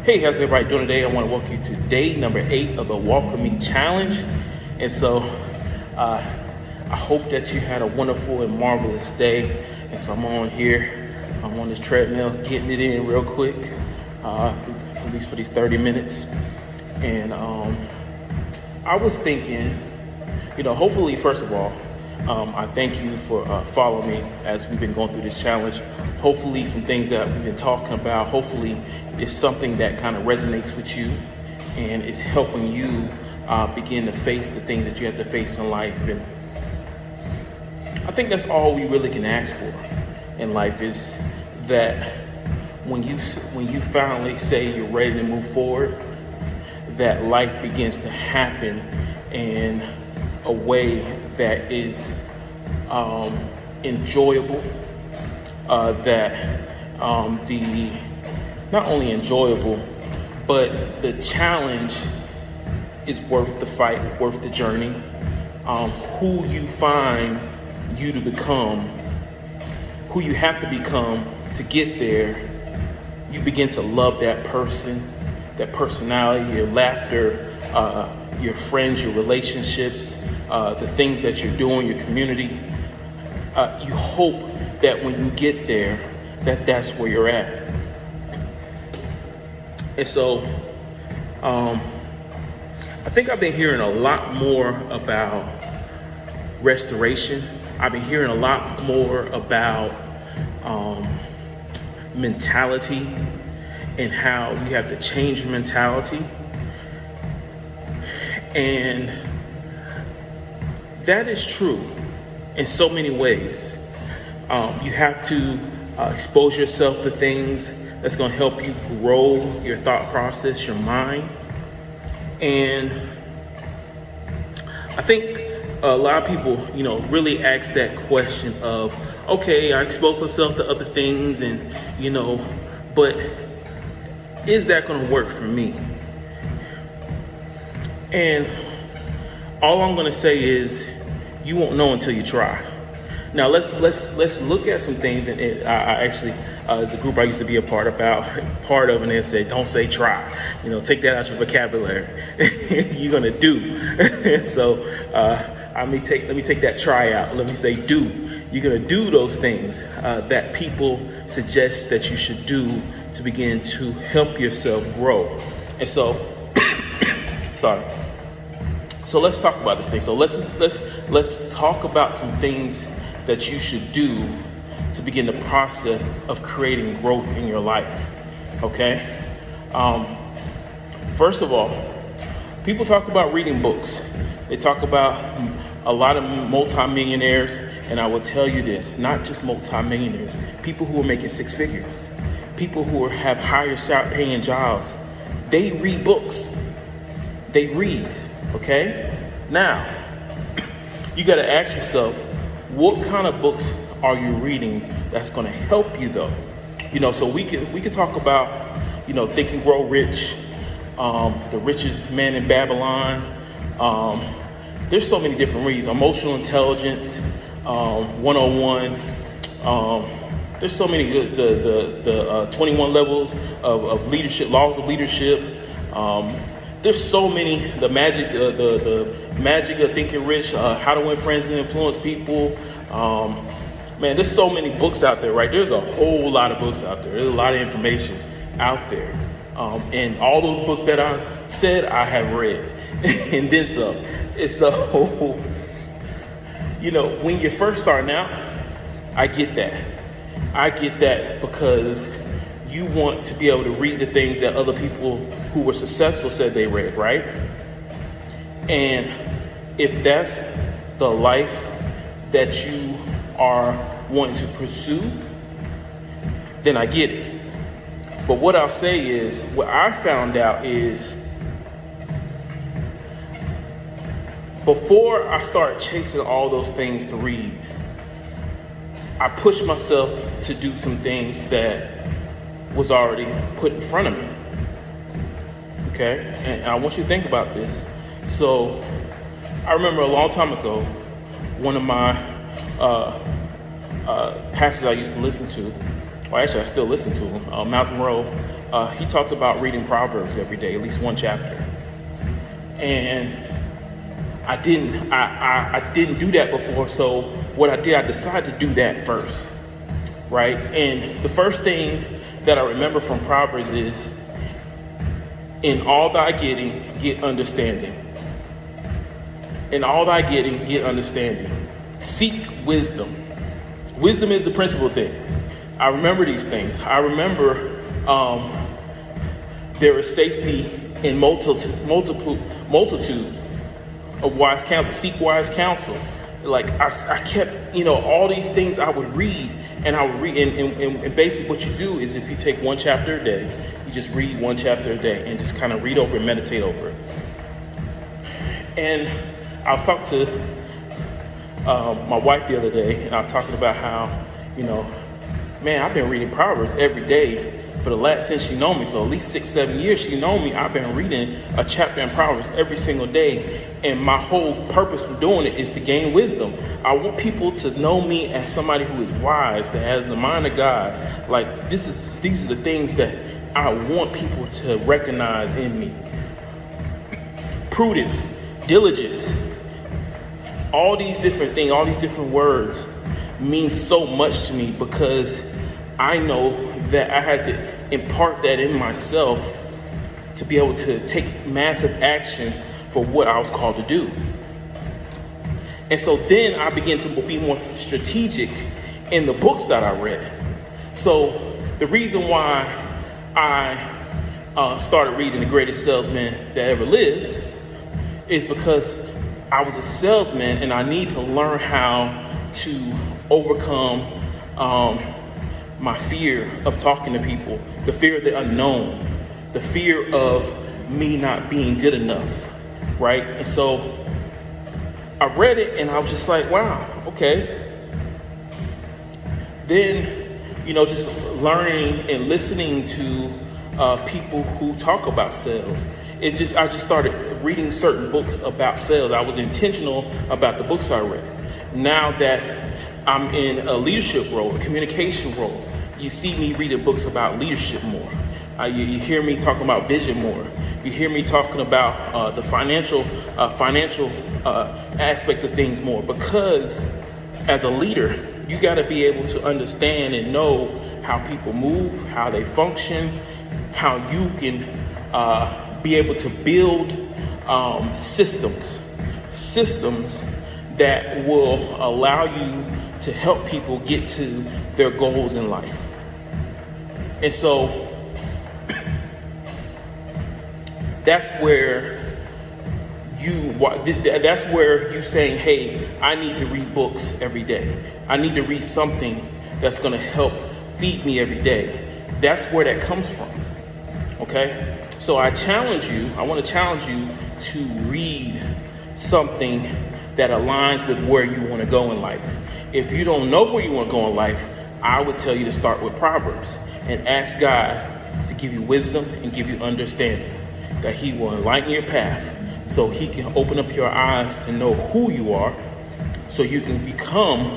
Hey, how's everybody doing today? I want to welcome you to day number 8 of the Walk With Me Challenge. And so I hope that you had a wonderful and marvelous day. And so I'm on here, I'm on this treadmill, getting it in real quick, at least for these 30 minutes. And I was thinking, hopefully, first of all, I thank you for following me as we've been going through this challenge. Hopefully some things that we've been talking about, hopefully it's something that kind of resonates with you and is helping you begin to face the things that you have to face in life. And I think that's all we really can ask for in life, is that when you finally say you're ready to move forward, that life begins to happen in a way that is enjoyable, not only enjoyable, but the challenge is worth the fight, worth the journey. Who you find you to become, who you have to become to get there, you begin to love that person, that personality, your laughter, your friends, your relationships, the things that you're doing, your community. You hope that when you get there, that's where you're at. And so I think I've been hearing a lot more about restoration. I've been hearing a lot more about mentality and how you have to change your mentality. And that is true in so many ways. You have to expose yourself to things that's going to help you grow your thought process, your mind. And I think a lot of people, really ask that question of, okay, I expose myself to other things and, but is that going to work for me? And all I'm going to say is, you won't know until you try. Now let's look at some things. And I actually, as a group I used to be a part of, and they say, don't say try. Take that out your vocabulary. You're gonna do. So let me take that try out. Let me say do. You're gonna do those things that people suggest that you should do to begin to help yourself grow. And so, sorry. So let's talk about this thing. So let's talk about some things that you should do to begin the process of creating growth in your life. Okay. First of all, people talk about reading books. They talk about a lot of multimillionaires, and I will tell you this: not just multimillionaires, people who are making six figures, people who have higher paying jobs, they read books. They read. Okay? Now, you got to ask yourself, what kind of books are you reading that's going to help you, though? So we could talk about, Think and Grow Rich, The Richest Man in Babylon. There's so many different reads. Emotional Intelligence, 101. There's so many good, the 21 levels of leadership, laws of leadership. There's so many, the magic of thinking rich, how to win friends and influence people. Man, there's so many books out there, right? There's a whole lot of books out there. There's a lot of information out there. And all those books that I said, I have read. And then some. And so, when you're first starting out, I get that. I get that because you want to be able to read the things that other people who were successful said they read, right? And if that's the life that you are wanting to pursue, then I get it. But what I'll say is, what I found out is, before I start chasing all those things to read, I pushed myself to do some things that was already put in front of me. Okay? And I want you to think about this. So I remember a long time ago, one of my pastors I used to listen to, Well, actually, I still listen to him. Miles Monroe, he talked about reading Proverbs every day, at least one chapter. And I didn't do that before. So what I did, I decided to do that first, right? And the first thing that I remember from Proverbs is, in all thy getting, get understanding. In all thy getting, get understanding. Seek wisdom. Wisdom is the principal thing. I remember these things. I remember there is safety in multitude of wise counsel. Seek wise counsel. Like I kept, all these things I would read, and and basically what you do is, if you take one chapter a day, you just read one chapter a day and just kind of read over and meditate over it. And I was talking to my wife the other day, and I was talking about how, man, I've been reading Proverbs every day for the last, since she known me. So at least 6-7 years she known me, I've been reading a chapter in Proverbs every single day. And my whole purpose for doing it is to gain wisdom. I want people to know me as somebody who is wise, that has the mind of God. Like, these are the things that I want people to recognize in me. Prudence, diligence, all these different things, all these different words mean so much to me, because I know that I had to impart that in myself to be able to take massive action for what I was called to do. And so then I began to be more strategic in the books that I read. So the reason why I started reading The Greatest Salesman That Ever Lived is because I was a salesman, and I need to learn how to overcome my fear of talking to people, the fear of the unknown, the fear of me not being good enough, right? And so I read it, and I was just like, wow, okay. Then, just learning and listening to people who talk about sales. I just started reading certain books about sales. I was intentional about the books I read. Now that I'm in a leadership role, a communication role, you see me reading books about leadership more. You hear me talking about vision more. You hear me talking about the financial aspect of things more. Because as a leader, you got to be able to understand and know how people move, how they function, how you can be able to build systems that will allow you to help people get to their goals in life. And so that's where you saying, hey, I need to read books every day. I need to read something that's going to help feed me every day. That's where that comes from. Okay? So I want to challenge you to read something that aligns with where you want to go in life. If you don't know where you want to go in life, I would tell you to start with Proverbs and ask God to give you wisdom and give you understanding, that He will enlighten your path so He can open up your eyes to know who you are, so you can become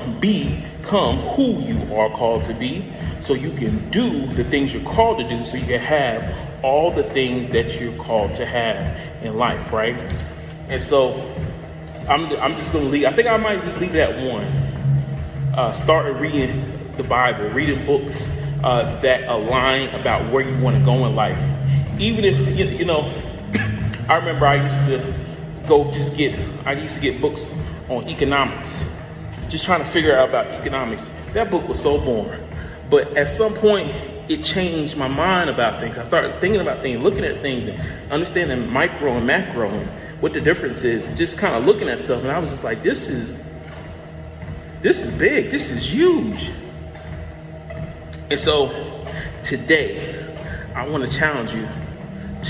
who you are called to be, so you can do the things you're called to do, so you can have all the things that you're called to have in life, right? And so I'm just going to leave. I think I might just leave it at one. Start reading the Bible, reading books that align about where you want to go in life. Even if, I remember I used to get books on economics, just trying to figure out about economics. That book was so boring. But at some point, it changed my mind about things. I started thinking about things, looking at things, and understanding micro and macro and what the difference is, and just kind of looking at stuff. And I was just like, this is big. This is huge. And so today, I want to challenge you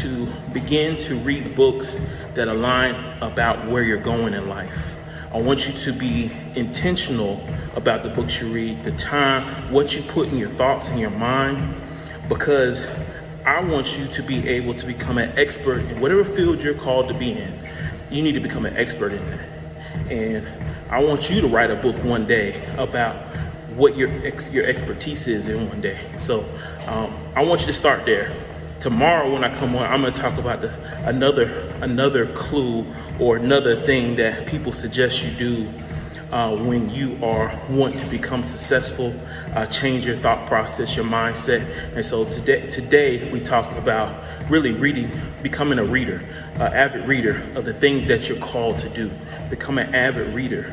to begin to read books that align about where you're going in life. I want you to be intentional about the books you read, the time, what you put in your thoughts and your mind, because I want you to be able to become an expert in whatever field you're called to be in. You need to become an expert in that. And I want you to write a book one day about what your expertise is in one day. So I want you to start there. Tomorrow when I come on, I'm going to talk about another clue or another thing that people suggest you do when you want to become successful, change your thought process, your mindset. And so today we talked about really becoming a reader, avid reader of the things that you're called to do. Become an avid reader.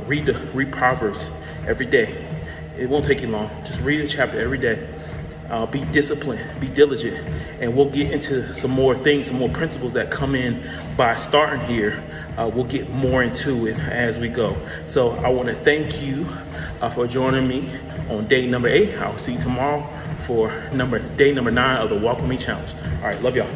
Read Proverbs every day. It won't take you long. Just read a chapter every day. Be disciplined, be diligent, and we'll get into some more things, some more principles that come in by starting here. We'll get more into it as we go. So I want to thank you for joining me on day number 8. I'll see you tomorrow for day number 9 of the Walk With Me Challenge. All right, love y'all.